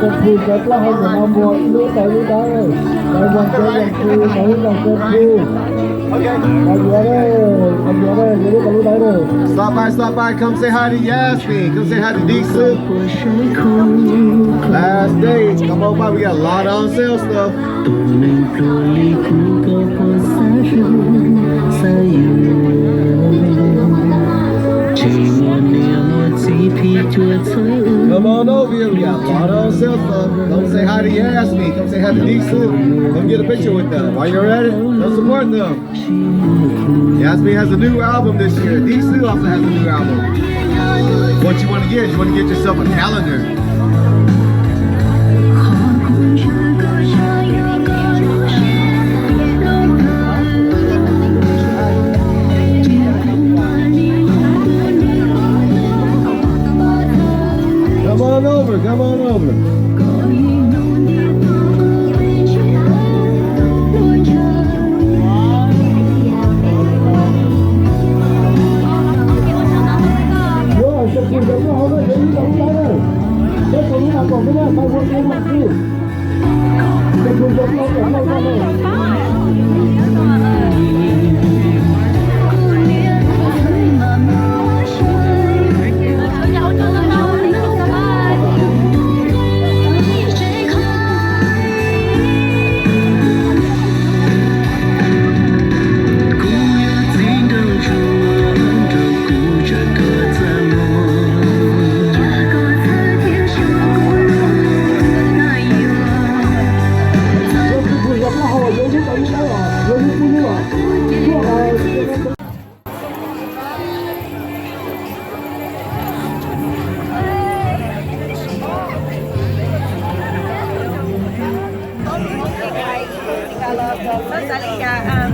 Sân Thu rất là hay của Nam Bộ, lũ tới lũ đó rồi. Đây vòng chơi vòng Thu, tới vòng Sân Thu. Lũ tới rồi. Stop by, come say hi to Yasmi, come say hi to Dib Xwb. Last day, come on by, we got a lot of on sale stuff. Come on over here, we got a lot of on sale stuff. Come say hi to Yasmi, come say hi to Dib Xwb. Come get a picture with them. While you're at it, come support them. Yasmi has a new album this year. Dib Xwb also has a new album. What you want to get? You want to get yourself a calendar. Come on over.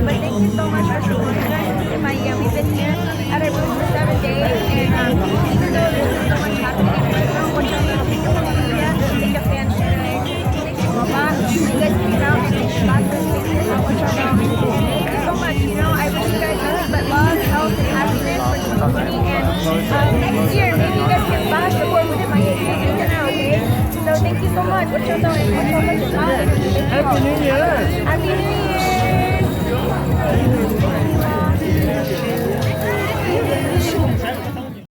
But thank you so much for showing us in Miami. We've been here at our booth for 7 days, and even though there's so much happening right now, what you're going to take a fan sharing. Thank you so much. You guys came out and shot this picture of what you're doing. Thank you so much. You know, I wish you guys nothing but love, health, and happiness for 2020. And next year, maybe you guys can bash the board within Miami. Okay? So thank you so much. What you're doing. What's so much time. Happy New Year. Happy New Year.